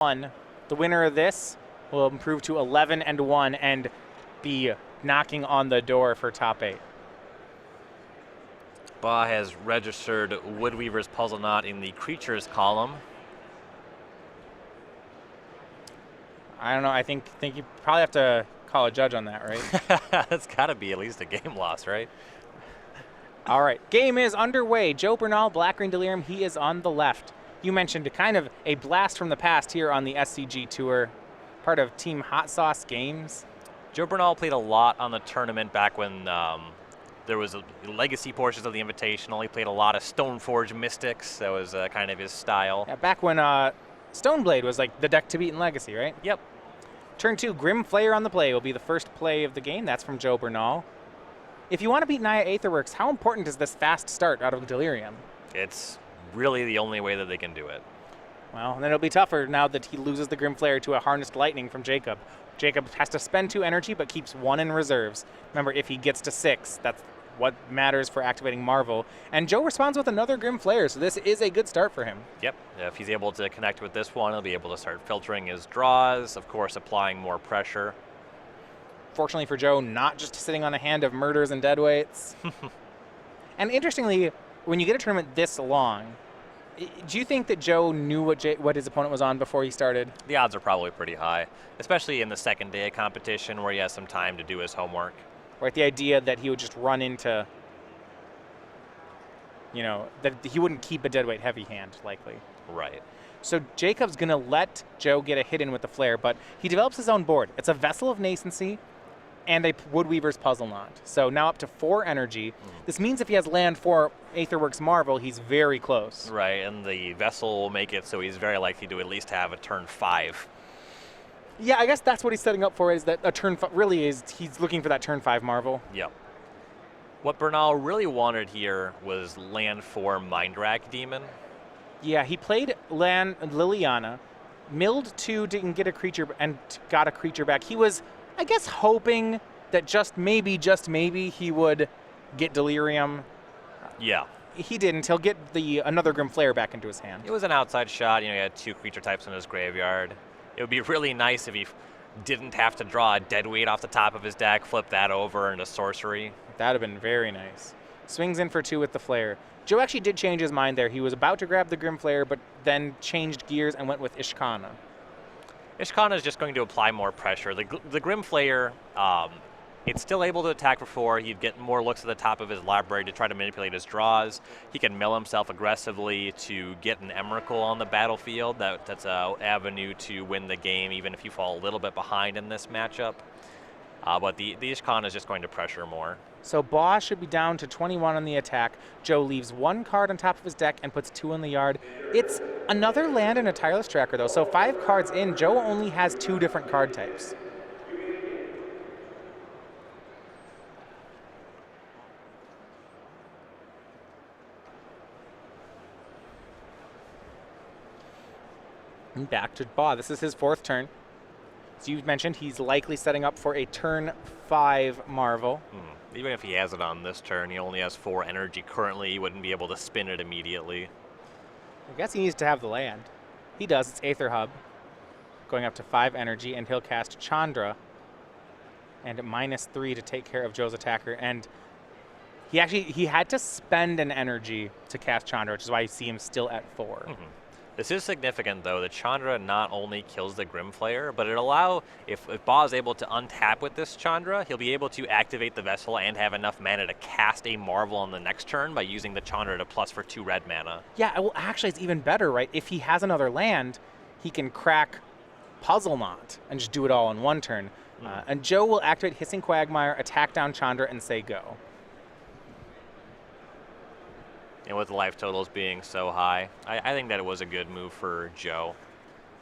1. The winner of this will improve to 11-1 and be knocking on the door for top 8. Baugh has registered Woodweaver's Puzzle Knot in the Creatures column. I don't know. I think you probably have to call a judge on that, right? That's got to be at least a game loss, right? All right. Game is underway. Joe Bernal, Black Green Delirium. He is on the left. You mentioned kind of a blast from the past here on the SCG Tour, part of Team Hot Sauce Games. Joe Bernal played a lot on the tournament back when there was legacy portions of the Invitational. He played a lot of Stoneforge Mystics. That was kind of his style. Yeah, back when Stoneblade was like the deck to beat in Legacy, right? Yep. Turn 2, Grim Flayer on the play will be the first play of the game. That's from Joe Bernal. If you want to beat Naya Aetherworks, how important is this fast start out of Delirium? It's really the only way that they can do it. Well, and then it'll be tougher now that he loses the Grim Flayer to a Harnessed Lightning from Jacob. Jacob has to spend 2 energy, but keeps 1 in reserves. Remember, if he gets to 6, that's what matters for activating Marvel. And Joe responds with another Grim Flayer, so this is a good start for him. Yep. If he's able to connect with this one, he'll be able to start filtering his draws, of course, applying more pressure. Fortunately for Joe, not just sitting on a hand of murders and deadweights. And interestingly, when you get a tournament this long, do you think that Joe knew what his opponent was on before he started? The odds are probably pretty high, especially in the second day of competition where he has some time to do his homework. Right, the idea that he would just run into, that he wouldn't keep a deadweight heavy hand, likely. Right. So Jacob's going to let Joe get a hit in with the flare, but he develops his own board. It's a Vessel of Nascency and a Woodweaver's Puzzle Knot. So now up to 4 energy. This means if he has land for Aetherworks Marvel, he's very close. Right, and the Vessel will make it so he's very likely to at least have a turn 5. Yeah, I guess that's what he's setting up for, is that a turn 5 really is, he's looking for that turn 5 Marvel. Yep. What Bernal really wanted here was land for Mindrak Demon. Yeah, he played land Liliana, milled 2 to get a creature and got a creature back. He was, I guess, hoping that just maybe he would get Delirium. Yeah. He didn't. He'll get another Grim Flayer back into his hand. It was an outside shot. He had 2 creature types in his graveyard. It would be really nice if he didn't have to draw a deadweight off the top of his deck, flip that over into sorcery. That would have been very nice. Swings in for 2 with the Flare. Joe actually did change his mind there. He was about to grab the Grim Flayer, but then changed gears and went with Ishkana. Ishkana is just going to apply more pressure. The Grim Flayer, it's still able to attack for 4. He'd get more looks at the top of his library to try to manipulate his draws. He can mill himself aggressively to get an Emrakul on the battlefield. That's an avenue to win the game, even if you fall a little bit behind in this matchup. But the Ishkana is just going to pressure more. So Baugh should be down to 21 on the attack. Joe leaves 1 card on top of his deck and puts 2 in the yard. It's another land in a Tireless Tracker, though. So 5 cards in, Joe only has 2 different card types. And back to Baugh. This is his 4th turn. As you mentioned, he's likely setting up for a turn 5 Marvel. Even if he has it on this turn, he only has 4 energy currently. He wouldn't be able to spin it immediately. I guess he needs to have the land. He does. It's Aether Hub, going up to 5 energy, and he'll cast Chandra and -3 to take care of Joe's attacker. And he had to spend an energy to cast Chandra, which is why you see him still at 4. This is significant, though. The Chandra not only kills the Grim Flayer, but if Baugh is able to untap with this Chandra, he'll be able to activate the Vessel and have enough mana to cast a Marvel on the next turn by using the Chandra to plus for 2 red mana. Yeah, well, actually, it's even better, right? If he has another land, he can crack Puzzle Knot and just do it all in 1 turn. And Joe will activate Hissing Quagmire, attack down Chandra, and say go. And with the life totals being so high, I think that it was a good move for Joe.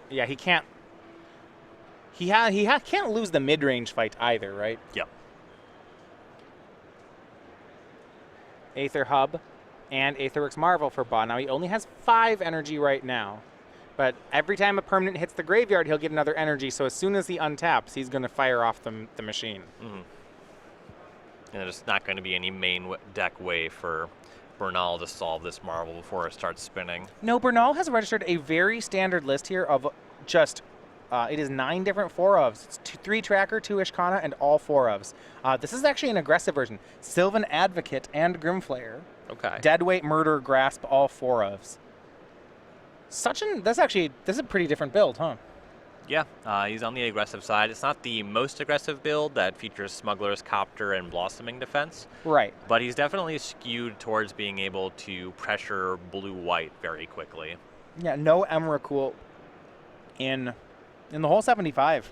Yeah, he can't. He can't lose the mid-range fight either, right? Yep. Aether Hub and Aetherworks Marvel for Baugh. Now he only has 5 energy right now, but every time a permanent hits the graveyard, he'll get another energy. So as soon as he untaps, he's going to fire off the machine. And there's not going to be any main deck way for Bernal to solve this Marvel before it starts spinning. No, Bernal has registered a very standard list here of just, it is 9 different 4-ofs. It's 3 Tracker, 2 Ishkana, and all 4-ofs. This is actually an aggressive version. Sylvan Advocate and Grimflayer. Okay. Deadweight, Murder, Grasp, all 4-ofs. This is a pretty different build, huh? Yeah, he's on the aggressive side. It's not the most aggressive build that features Smuggler's Copter and Blossoming Defense. Right. But he's definitely skewed towards being able to pressure blue-white very quickly. Yeah, no Emrakul in the whole 75.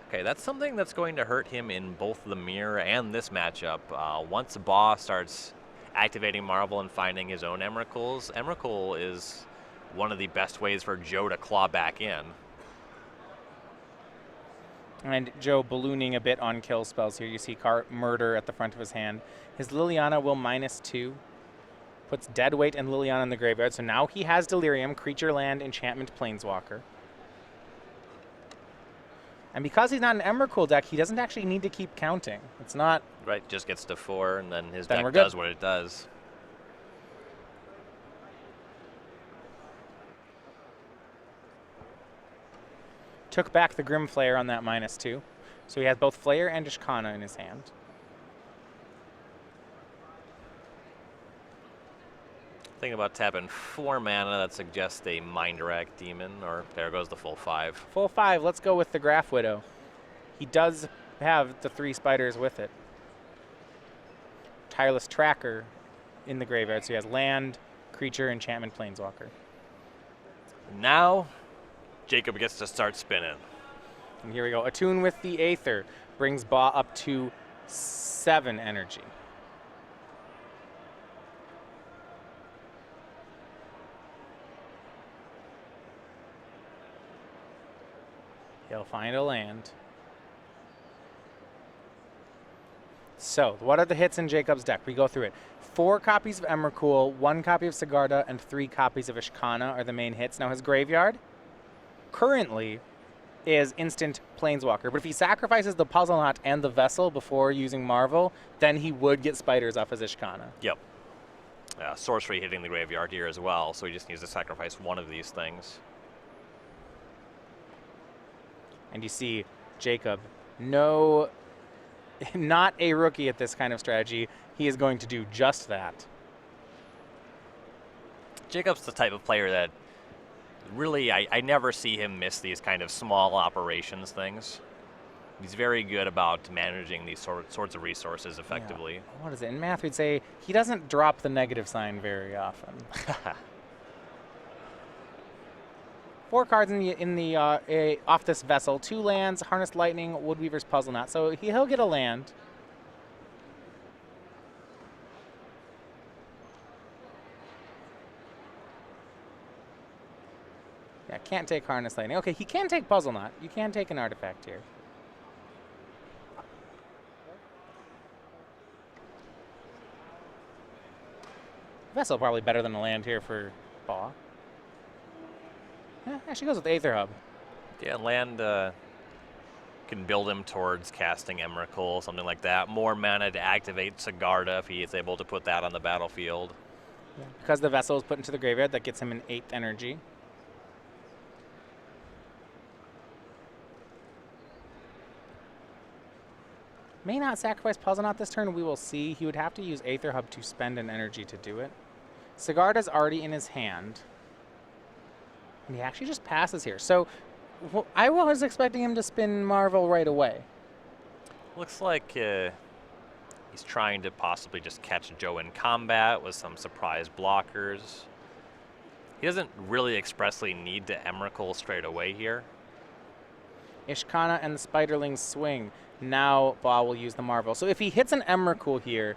Okay, that's something that's going to hurt him in both the mirror and this matchup. Once Baugh starts activating Marvel and finding his own Emrakuls, Emrakul is one of the best ways for Joe to claw back in. And Joe ballooning a bit on kill spells here. You see Murder at the front of his hand. His Liliana will -2. Puts Deadweight and Liliana in the graveyard. So now he has Delirium, Creature, Land, Enchantment, Planeswalker. And because he's not an Emrakul deck, he doesn't actually need to keep counting. It's not... Right, just gets to 4, and then his Then deck we're good. does what it does. Took back the Grimflayer on that -2. So he has both Flayer and Ishkana in his hand. Think about tapping 4 mana that suggests a Mind Rack Demon, or there goes the full 5. Full 5, let's go with the Graph Widow. He does have the 3 spiders with it. Tireless Tracker in the graveyard, so he has Land, Creature, Enchantment, Planeswalker. Now, Jacob gets to start spinning. And here we go. Attune with the Aether brings Baugh up to 7 energy. He'll find a land. So, what are the hits in Jacob's deck? We go through it. 4 copies of Emrakul, 1 copy of Sigarda, and 3 copies of Ishkana are the main hits. Now, his graveyard currently is instant Planeswalker. But if he sacrifices the Puzzle Knot and the Vessel before using Marvel, then he would get spiders off his Ishkana. Yep. Sorcery hitting the graveyard here as well, so he just needs to sacrifice one of these things. And you see Jacob, not a rookie at this kind of strategy. He is going to do just that. Jacob's the type of player that really, I never see him miss these kind of small operations things. He's very good about managing these sorts of resources effectively. Yeah. What is it? In math, we'd say he doesn't drop the negative sign very often. 4 cards off this Vessel. 2 lands, Harness Lightning, Woodweaver's Puzzle Knot. So he'll get a land. Yeah, can't take Harness Lightning. Okay, he can take Puzzle Knot. You can take an artifact here. Vessel probably better than a land here for Baugh. Yeah, actually goes with Aether Hub. Yeah, land can build him towards casting Emrakul, something like that. More mana to activate Sigarda if he is able to put that on the battlefield. Yeah. Because the Vessel is put into the graveyard, that gets him an 8th energy. May not sacrifice Puzzle Knot this turn, we will see. He would have to use Aether Hub to spend an energy to do it. Sigarda's already in his hand. And he actually just passes here. So I was expecting him to spin Marvel right away. Looks like he's trying to possibly just catch Joe in combat with some surprise blockers. He doesn't really expressly need to Emrakul straight away here. Ishkana and the Spiderlings swing. Now Baugh will use the Marvel. So if he hits an Emrakul here,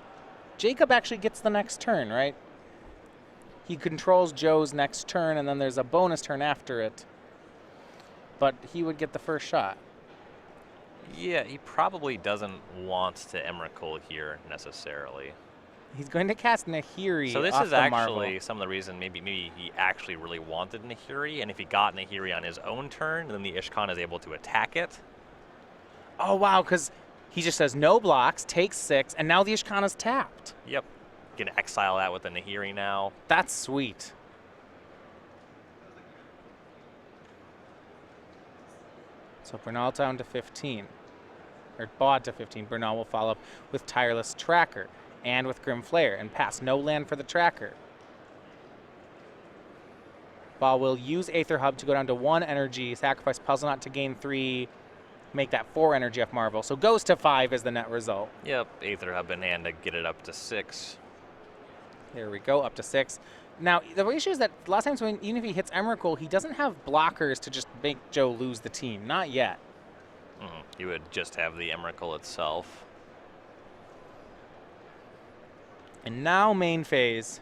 Jacob actually gets the next turn, right? He controls Joe's next turn, and then there's a bonus turn after it. But he would get the first shot. Yeah, he probably doesn't want to Emrakul here necessarily. He's going to cast Nahiri. So this off is the actually Marvel. some of the reason maybe he actually really wanted Nahiri, and if he got Nahiri on his own turn, then the Ishkan is able to attack it. Oh, wow, because he just says no blocks, takes 6, and now the Ishkana's tapped. Yep. You can exile that with the Nahiri now. That's sweet. So Bernal down to 15. Or Baugh to 15. Bernal will follow up with Tireless Tracker and with Grim Flare and pass. No land for the Tracker. Baugh will use Aether Hub to go down to 1 energy, sacrifice Puzzle Knot to gain 3, make that 4 energy off Marvel. So goes to 5 is the net result. Yep, Aether Hub in hand to get it up to 6. There we go, up to 6. Now, the issue is that a lot of times even if he hits Emrakul, he doesn't have blockers to just make Joe lose the team. Not yet. You would just have the Emrakul itself. And now main phase.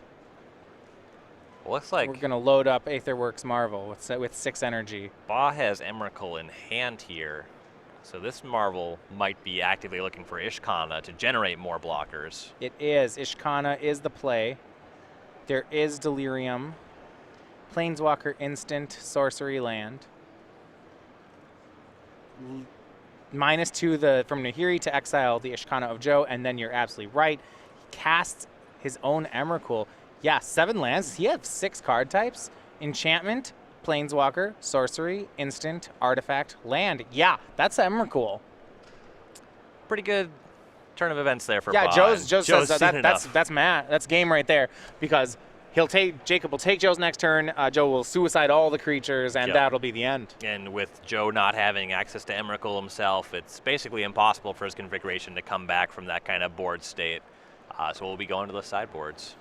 Looks like We're going to load up Aetherworks Marvel with 6 energy. Baugh has Emrakul in hand here. So this Marvel might be actively looking for Ishkana to generate more blockers. It is. Ishkana is the play. There is Delirium. Planeswalker instant sorcery land. -2 from Nahiri to exile the Ishkana of Joe, and then you're absolutely right. He casts his own Emrakul. Yeah, 7 lands. He has 6 card types. Enchantment, Planeswalker, Sorcery, Instant, Artifact, Land. Yeah, that's Emrakul. Pretty good turn of events there for Yeah, Baugh. Joe says that's Matt. That's game right there, because Jacob will take Joe's next turn. Joe will suicide all the creatures, and that'll be the end. And with Joe not having access to Emrakul himself, it's basically impossible for his configuration to come back from that kind of board state. So we'll be going to the sideboards.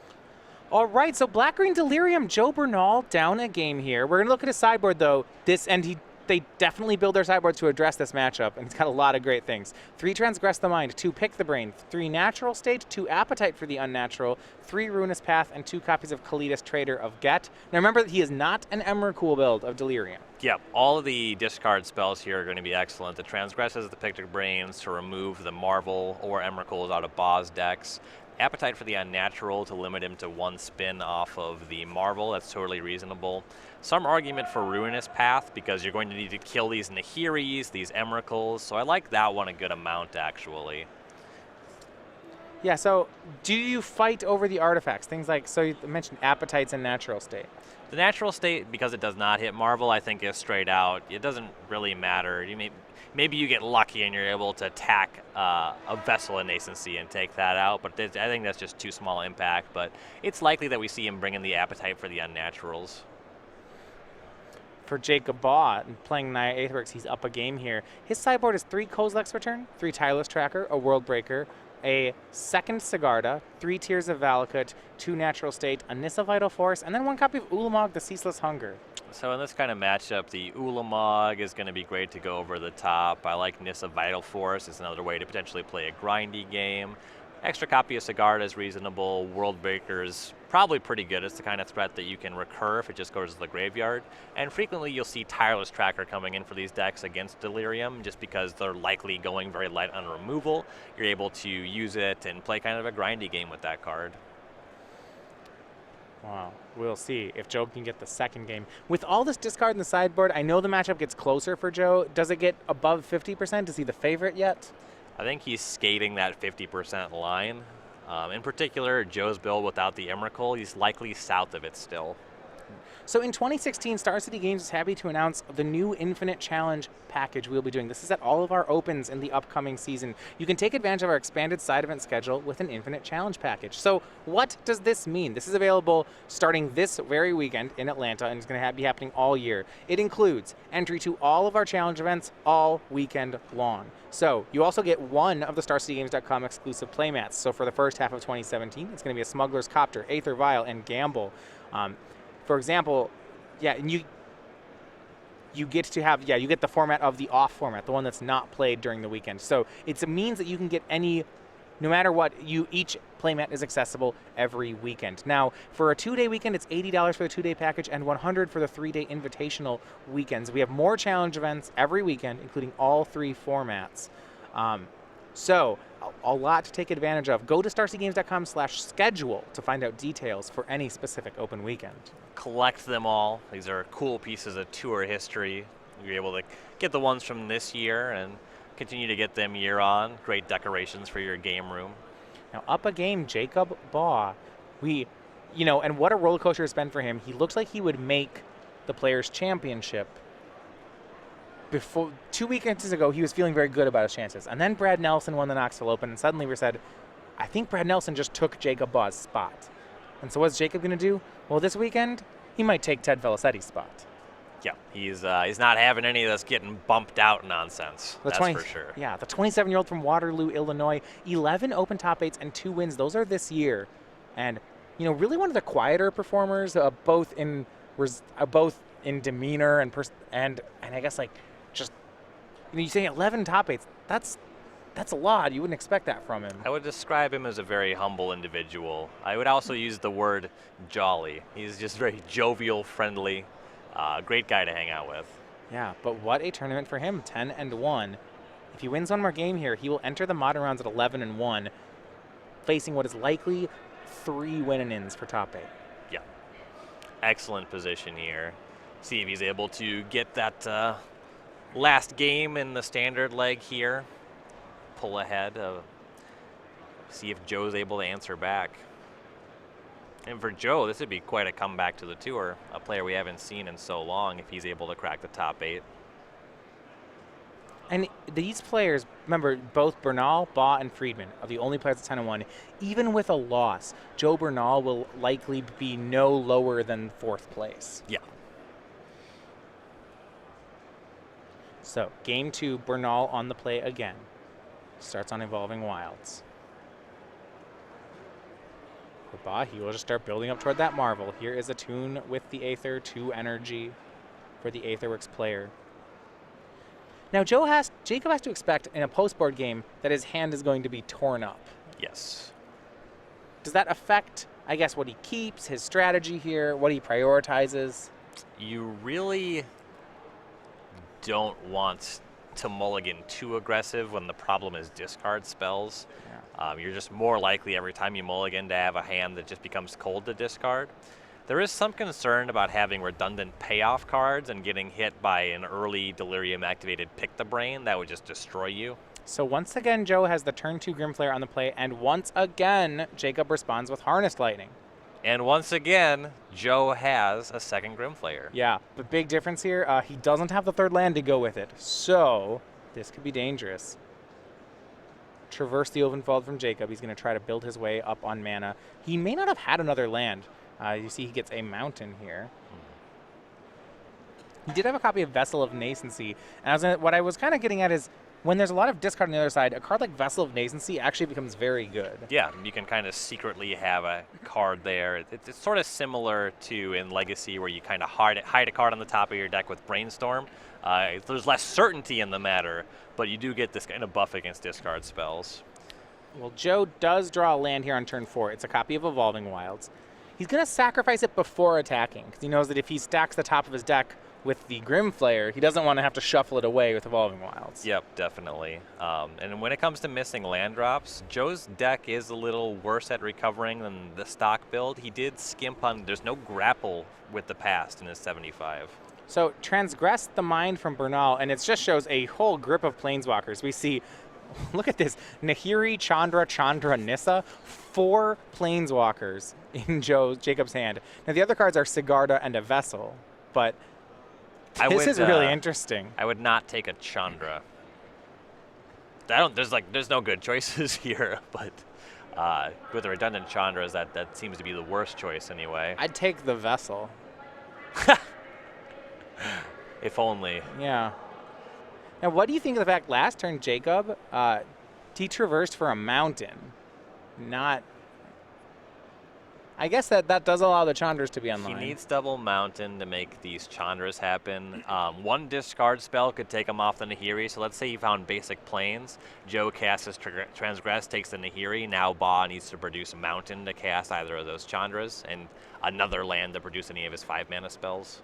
All right, so Black-Green Delirium, Joe Bernal down a game here. We're going to look at his sideboard, though. They definitely build their sideboard to address this matchup, and it's got a lot of great things. 3 Transgress the Mind, 2 Pick the Brain, 3 Natural State, 2 Appetite for the Unnatural, 3 Ruinous Path, and 2 copies of Kalidas, Trader of Get. Now remember that he is not an Emrakul build of Delirium. Yep, all of the discard spells here are going to be excellent. The Transgress is the Pick the Brains to remove the Marvel or Emrakuls out of Baugh's decks. Appetite for the Unnatural to limit him to 1 spin off of the Marvel. That's totally reasonable. Some argument for Ruinous Path, because you're going to need to kill these Nahiris, these Emrakuls, so I like that one a good amount, actually. Yeah, so do you fight over the artifacts? Things like, so you mentioned Appetites and Natural State. The Natural State, because it does not hit Marvel, I think is straight out. It doesn't really matter. Maybe you get lucky and you're able to attack a Vessel in Nascency and take that out, but I think that's just too small impact. But it's likely that we see him bring in the Appetite for the Unnaturals. For Jacob Baugh, playing Naya Aetherworks, he's up a game here. His sideboard is 3 Kozilek's Return, 3 Tireless Tracker, a World Breaker, a 2nd Sigarda, 3 Tears of Valakut, 2 Natural State, a Nissa Vital Force, and then 1 copy of Ulamog, the Ceaseless Hunger. So in this kind of matchup, the Ulamog is going to be great to go over the top. I like Nissa Vital Force. It's another way to potentially play a grindy game. Extra copy of Sigarda is reasonable. World Breaker is probably pretty good. It's the kind of threat that you can recur if it just goes to the graveyard. And frequently you'll see Tireless Tracker coming in for these decks against Delirium, just because they're likely going very light on removal. You're able to use it and play kind of a grindy game with that card. Wow, we'll see if Joe can get the second game. With all this discard in the sideboard, I know the matchup gets closer for Joe. Does it get above 50%? Is he the favorite yet? I think he's skating that 50% line. In particular, Joe's build without the Emrakul, he's likely south of it still. So in 2016, Star City Games is happy to announce the new Infinite Challenge package we'll be doing. This is at all of our opens in the upcoming season. You can take advantage of our expanded side event schedule with an Infinite Challenge package. So what does this mean? This is available starting this very weekend in Atlanta, and it's going to be happening all year. It includes entry to all of our challenge events all weekend long. So you also get one of the StarCityGames.com exclusive playmats. So for the first half of 2017, it's going to be a Smuggler's Copter, Aether Vial, and Gamble. For example, and you get to have, you get the format of the off format, the one that's not played during the weekend. So it means that you can get any, no matter what, each playmat is accessible every weekend. Now, for a 2-day weekend, it's $80 for the 2-day package and $100 for the 3-day invitational weekends. We have more challenge events every weekend, including all 3 formats. So a lot to take advantage of. Go to StarCityGames.com/schedule to find out details for any specific open weekend. Collect them all. These are cool pieces of tour history. You're able to get the ones from this year and continue to get them year on. Great decorations for your game room. Now up a game, Jacob Baugh. And what a roller coaster it's been for him. He looks like he would make the Players' Championship. before 2 weekends ago, he was feeling very good about his chances. And then Brad Nelson won the Knoxville Open, and suddenly we said, I think Brad Nelson just took Jacob Baugh's spot. And so what's Jacob going to do? Well, this weekend, he might take Ted Felicetti's spot. Yeah, he's not having any of this getting bumped out nonsense. That's for sure. Yeah, the 27-year-old from Waterloo, Illinois, 11 Open top 8s and 2 wins. Those are this year. And, really one of the quieter performers, both in demeanor and I guess just you say 11 top 8s. That's a lot. You wouldn't expect that from him. I would describe him as a very humble individual. I would also use the word jolly. He's just very jovial, friendly, great guy to hang out with. Yeah, but what a tournament for him, 10-1. If he wins one more game here, he will enter the modern rounds at 11-1, facing what is likely 3 win-ins for top 8. Yeah, excellent position here. See if he's able to get that last game in the standard leg here. Pull ahead. See if Joe's able to answer back. And for Joe, this would be quite a comeback to the tour. A player we haven't seen in so long if he's able to crack the top 8. And these players, remember, both Bernal, Baugh, and Friedman are the only players at 10-1. Even with a loss, Joe Bernal will likely be no lower than 4th place. Yeah. So, game 2, Bernal on the play again. Starts on Evolving Wilds. For Baugh, he will just start building up toward that Marvel. Here is a tune with the Aether, 2 energy for the Aetherworks player. Now, Jacob has to expect in a post-board game that his hand is going to be torn up. Yes. Does that affect, I guess, what he keeps, his strategy here, what he prioritizes? You really don't want to mulligan too aggressive when the problem is discard spells. Yeah. You're just more likely every time you mulligan to have a hand that just becomes cold to discard. There is some concern about having redundant payoff cards and getting hit by an early Delirium activated Pick the Brain that would just destroy you. So once again, Joe has the turn 2 Grimflayer on the play, and once again, Jacob responds with Harnessed Lightning. And once again, Joe has a second Grimflayer. Yeah, the big difference here, he doesn't have the 3rd land to go with it. So this could be dangerous. Traverse the Ovenfold from Jacob. He's going to try to build his way up on mana. He may not have had another land. You see he gets a mountain here. He did have a copy of Vessel of Nascency. And what I was kind of getting at is when there's a lot of discard on the other side, a card like Vessel of Nascency actually becomes very good. Yeah, you can kind of secretly have a card there. It's sort of similar to in Legacy where you kind of hide a card on the top of your deck with Brainstorm. There's less certainty in the matter, but you do get this kind of buff against discard spells. Well, Joe does draw a land here on turn 4. It's a copy of Evolving Wilds. He's going to sacrifice it before attacking, because he knows that if he stacks the top of his deck with the Grimflayer, he doesn't want to have to shuffle it away with Evolving Wilds. Yep, definitely. And when it comes to missing land drops, Joe's deck is a little worse at recovering than the stock build. He did skimp on, there's no grapple with the past in his 75. So Transgress the Mind from Bernal, and it just shows a whole grip of Planeswalkers. We see, look at this, Nahiri, Chandra, Nissa, 4 Planeswalkers in Jacob's hand. Now the other cards are Sigarda and a Vessel, but this is really interesting. I would not take a Chandra. There's no good choices here, but with the redundant Chandras, that seems to be the worst choice anyway. I'd take the Vessel. If only. Yeah. Now, what do you think of the fact last turn Jacob, he traversed for a mountain? Not. I guess that does allow the Chandras to be online. He needs double mountain to make these Chandras happen. One discard spell could take him off the Nahiri. So let's say he found basic planes. Joe casts his Transgress, takes the Nahiri. Now Baugh needs to produce a mountain to cast either of those Chandras and another land to produce any of his 5-mana spells.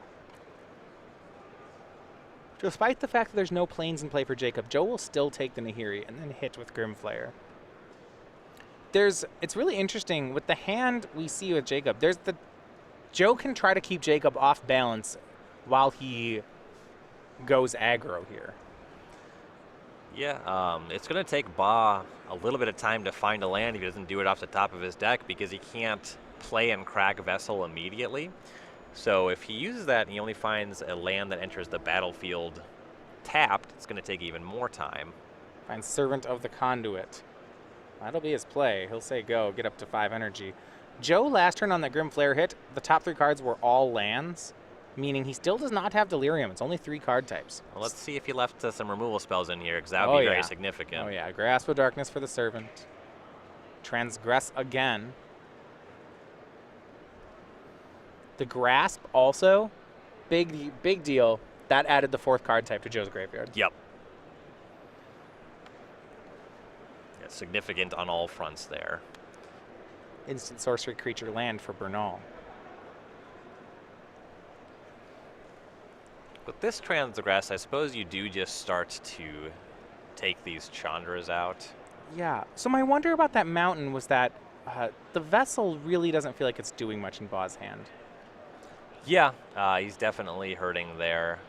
Despite the fact that there's no planes in play for Jacob, Joe will still take the Nahiri and then hit with Grimflayer. It's really interesting with the hand we see with Jacob. Joe can try to keep Jacob off balance while he goes aggro here. Yeah, it's going to take Baugh a little bit of time to find a land if he doesn't do it off the top of his deck because he can't play and crack Vessel immediately. So if he uses that and he only finds a land that enters the battlefield tapped, it's going to take even more time. Finds Servant of the Conduit. That'll be his play. He'll say go, get up to 5 energy. Joe, last turn on that Grim Flare hit, the top 3 cards were all lands, meaning he still does not have Delirium. It's only 3 card types. Well, let's see if he left some removal spells in here, because that would be very significant. Oh, yeah. Grasp of Darkness for the Servant. Transgress again. The Grasp also, big deal. That added the 4th card type to Joe's graveyard. Yep. Yeah, significant on all fronts there. Instant sorcery creature land for Bernal. With this Transgress, I suppose you do just start to take these Chandras out. Yeah. So my wonder about that mountain was that the Vessel really doesn't feel like it's doing much in Baugh's hand. Yeah, he's definitely hurting there.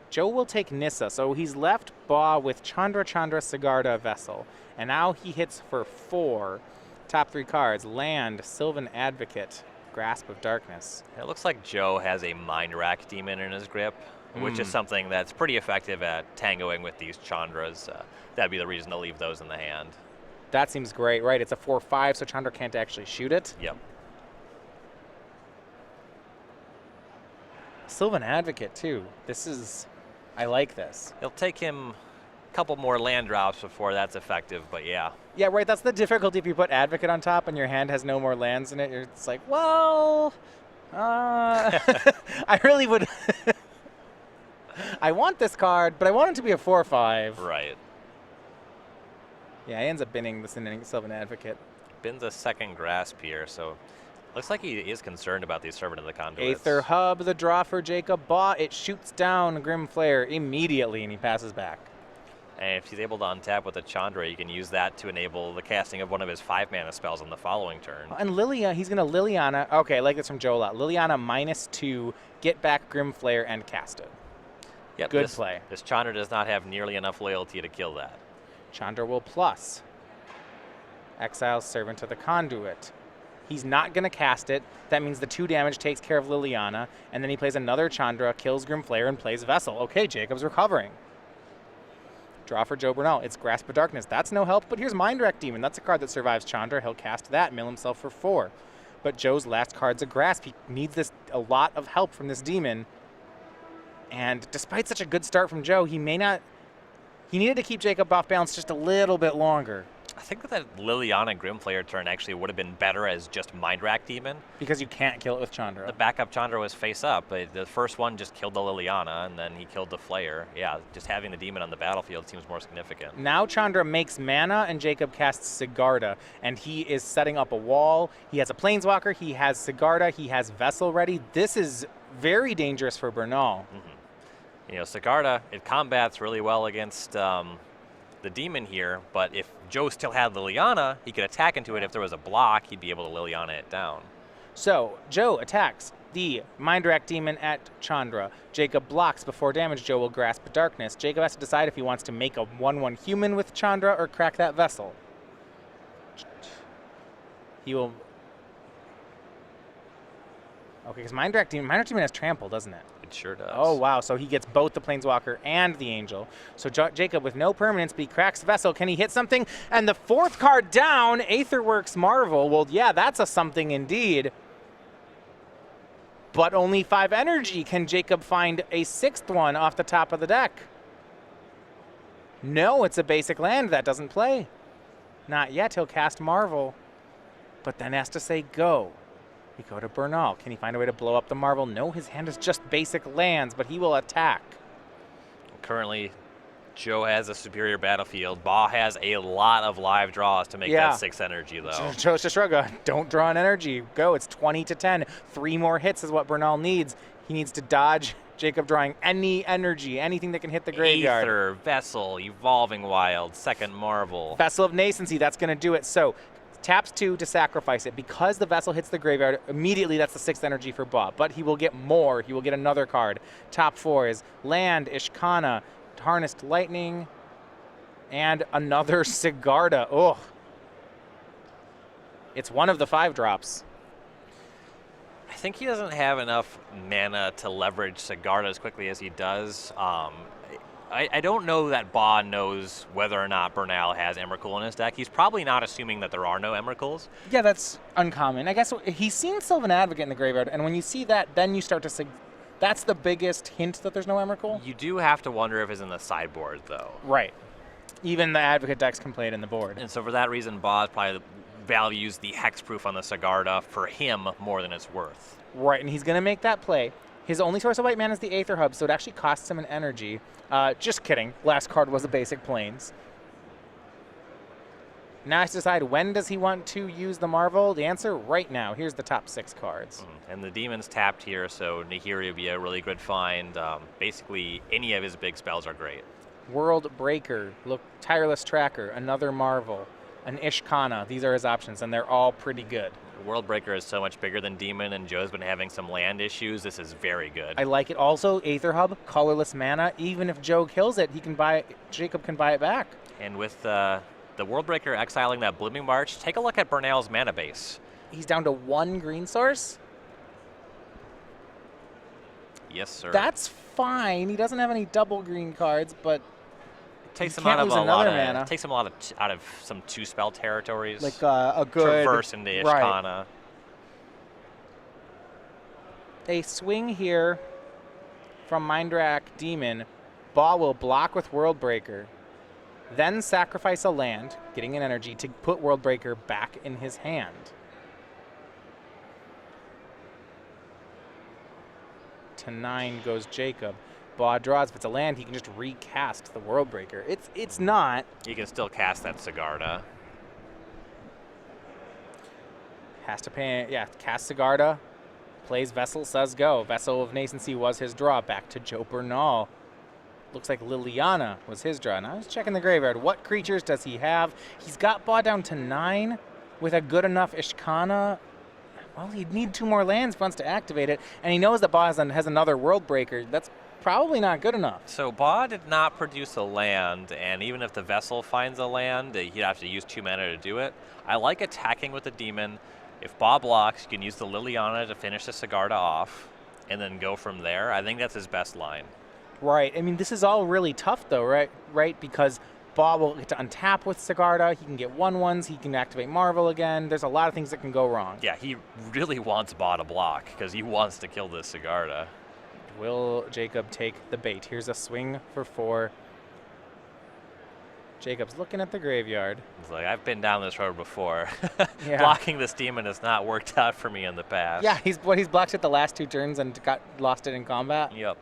Joe will take Nissa, so he's left Baugh with Chandra, Sigarda, Vessel. And now he hits for 4. Top 3 cards, Land, Sylvan Advocate, Grasp of Darkness. It looks like Joe has a Mind Rack Demon in his grip, which is something that's pretty effective at tangoing with these Chandras. That'd be the reason to leave those in the hand. That seems great, right? It's a 4/5, so Chandra can't actually shoot it. Yep. Sylvan Advocate, too. I like this. It'll take him a couple more land drops before that's effective, but yeah. Yeah, right, that's the difficulty if you put Advocate on top and your hand has no more lands in it. It's like, well, I really would... I want this card, but I want it to be a 4/5. Right. Yeah, he ends up binning the Sylvan Advocate. Bin's a 2nd Grasp here, so looks like he is concerned about the Servant of the Conduits. Aether Hub, the draw for Jacob Baugh. It shoots down Grim Flare immediately, and he passes back. And if he's able to untap with a Chandra, you can use that to enable the casting of one of his 5-mana spells on the following turn. And Lilia, he's going to Liliana. Okay, I like this from Joe a lot. Liliana -2, get back Grim Flare, and cast it. Yep, Good play. This Chandra does not have nearly enough loyalty to kill that. Chandra will plus. Exile Servant of the Conduit. He's not going to cast it. That means the 2 damage takes care of Liliana, and then he plays another Chandra, kills Grim Flare, and plays Vessel. Okay, Jacob's recovering. Draw for Joe Bernal. It's Grasp of Darkness. That's no help, but here's Mind Rack Demon. That's a card that survives Chandra. He'll cast that, mill himself for 4. But Joe's last card's a Grasp. He needs a lot of help from this demon. And despite such a good start from Joe, he needed to keep Jacob off balance just a little bit longer. I think that Liliana Grim Flare turn actually would have been better as just Mind Rack Demon. Because you can't kill it with Chandra. The backup Chandra was face up, but the first one just killed the Liliana, and then he killed the Flare. Yeah, just having the demon on the battlefield seems more significant. Now Chandra makes mana, and Jacob casts Sigarda, and he is setting up a wall. He has a Planeswalker, he has Sigarda, he has Vessel ready. This is very dangerous for Bernal. You know, Sigarda, it combats really well against the demon here, but if Joe still had Liliana, he could attack into it. If there was a block, he'd be able to Liliana it down. So Joe attacks the Mind Rack Demon at Chandra. Jacob blocks before damage. Joe will Grasp of Darkness. Jacob has to decide if he wants to make a 1/1 human with Chandra or crack that Vessel. He will... Okay, because Mind Rack Demon has Trample, doesn't it? It sure does. Oh, wow. So he gets both the Planeswalker and the Angel. So Jacob with no permanence, but he cracks Vessel. Can he hit something? And the 4th card down, Aetherworks Marvel. Well, yeah, that's a something indeed. But only 5 energy. Can Jacob find a 6th one off the top of the deck? No, it's a basic land. That doesn't play. Not yet. He'll cast Marvel. But then has to say go. We go to Bernal. Can he find a way to blow up the Marvel? No, his hand is just basic lands, but he will attack. Currently, Joe has a superior battlefield. Baugh has a lot of live draws to make that 6 energy, though. Joe's just don't draw an energy. Go. It's 20-10. 3 more hits is what Bernal needs. He needs to dodge Jacob drawing any energy, anything that can hit the graveyard. Aether, Vessel, Evolving Wild, 2nd Marvel. Vessel of Nascency, that's going to do it. So taps 2 to sacrifice it. Because the Vessel hits the graveyard, immediately that's the 6th energy for Baugh. But he will get more. He will get another card. Top 4 is Land, Ishkana, Harnessed Lightning, and another Sigarda. Oh. It's one of the 5 drops. I think he doesn't have enough mana to leverage Sigarda as quickly as he does. I don't know that Baugh knows whether or not Bernal has Emrakul in his deck. He's probably not assuming that there are no Emrakuls. Yeah, that's uncommon. I guess he's seen Sylvan Advocate in the graveyard, and when you see that, then you start to that's the biggest hint that there's no Emrakul. You do have to wonder if it's in the sideboard, though. Right. Even the Advocate decks can play it in the board. And so for that reason, Baugh probably values the hexproof on the Sigarda for him more than it's worth. Right, and he's going to make that play. His only source of white mana is the Aether Hub, so it actually costs him an energy. Just kidding. Last card was a basic Plains. Now he has to decide, when does he want to use the Marvel? The answer, right now. Here's the top 6 cards. And the Demon's tapped here, so Nahiri would be a really good find. Basically, any of his big spells are great. World Breaker, look, Tireless Tracker, another Marvel, an Ishkana. These are his options, and they're all pretty good. World Breaker is so much bigger than Demon, and Joe's been having some land issues. This is very good. I like it. Also, Aether Hub, colorless mana. Even if Joe kills it, Jacob can buy it back. And with the World Breaker exiling that Blooming March, take a look at Bernal's mana base. He's down to 1 green source. Yes, sir. That's fine. He doesn't have any double green cards, but takes him can't out of lose a lot another of mana. takes him a lot of out of some 2-spell territories. Like a good traverse into Ishkana. Right. A swing here from Mindrak Demon. Baugh will block with World Breaker, then sacrifice a land, getting an energy to put World Breaker back in his hand. To 9 goes Jacob. Baugh draws. If it's a land, he can just recast the World Breaker. It's not. You can still cast that Sigarda. Has to pay. Yeah, cast Sigarda. Plays Vessel, says go. Vessel of Nascency was his draw. Back to Joe Bernal. Looks like Liliana was his draw. Now he's checking the graveyard. What creatures does he have? He's got Baugh down to 9 with a good enough Ishkana. Well, he'd need 2 more lands if he wants to activate it. And he knows that Baugh has another World Breaker. That's probably not good enough. So Baugh did not produce a land, and even if the Vessel finds a land, he'd have to use 2 mana to do it. I like attacking with the Demon. If Baugh blocks, you can use the Liliana to finish the Sigarda off, and then go from there. I think that's his best line. Right. I mean, this is all really tough, though, right? Because Baugh will get to untap with Sigarda. He can get 1/1s. He can activate Marvel again. There's a lot of things that can go wrong. Yeah, he really wants Baugh to block because he wants to kill this Sigarda. Will Jacob take the bait? Here's a swing for 4. Jacob's looking at the graveyard. He's like, I've been down this road before. Yeah. Blocking this Demon has not worked out for me in the past. Yeah, he's blocked it the last 2 turns and lost it in combat. Yep.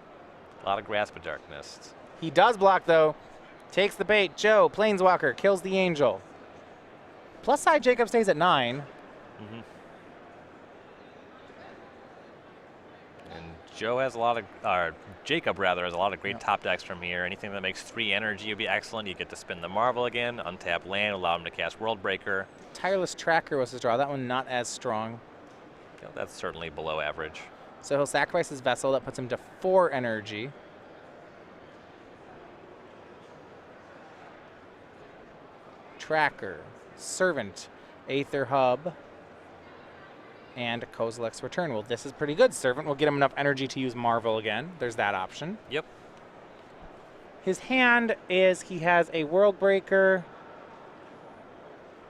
A lot of Grasp of Darkness. He does block, though. Takes the bait. Joe, Planeswalker, kills the Angel. Plus side, Jacob stays at 9. Mm-hmm. And Joe has a lot of, or Jacob rather, has a lot of great top decks from here. Anything that makes 3 energy would be excellent. You get to spin the Marvel again, untap land, allow him to cast World Breaker. Tireless Tracker was his draw. That one not as strong. Yeah, that's certainly below average. So he'll sacrifice his Vessel. That puts him to 4 energy. Tracker, Servant, Aether Hub, and Kozilek's Return. Well, this is pretty good. Servant will get him enough energy to use Marvel again. There's that option. Yep. His hand is, he has a World Breaker.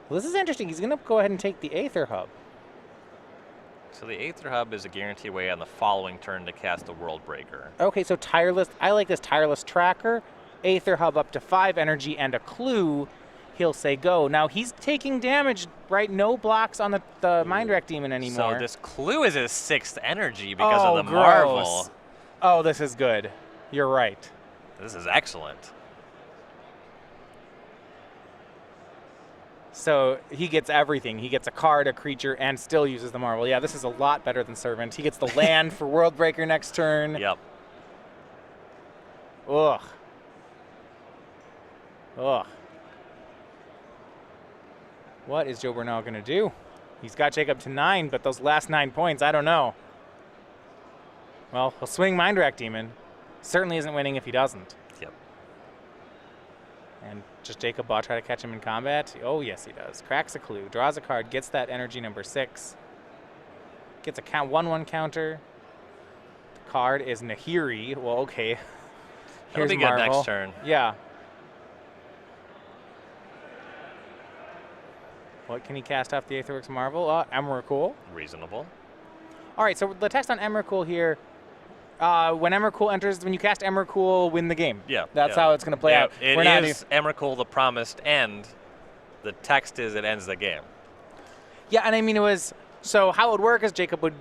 Well, this is interesting. He's going to go ahead and take the Aether Hub. So the Aether Hub is a guaranteed way on the following turn to cast a World Breaker. Okay, so Tireless, I like this Tireless Tracker, Aether Hub up to 5 energy, and a Clue. He'll say go. Now he's taking damage, right? No blocks on the Mindrak Demon anymore. So this Clue is his 6th energy because of the gross. Marvel. Oh, this is good. You're right. This is excellent. So he gets everything. He gets a card, a creature, and still uses the Marvel. Yeah, this is a lot better than Servant. He gets the land for World Breaker next turn. Yep. Ugh. Ugh. What is Joe Bernal going to do? He's got Jacob to 9, but those last 9 points, I don't know. Well, he'll swing Mindrak Demon. Certainly isn't winning if he doesn't. Yep. And just Jacob Baugh try to catch him in combat? Oh, yes, he does. Cracks a Clue, draws a card, gets that energy number 6. Gets a 1/1 counter. The card is Nahiri. Well, okay. Here's be good Marvel. next turn. Yeah. What can he cast off the Aetherworks Marvel? Emrakul. Reasonable. All right, so the text on Emrakul here, when you cast Emrakul, win the game. Yeah. That's how it's going to play out. It is Emrakul the promised end. The text is it ends the game. Yeah, and I mean, it was, so how it would work is Jacob would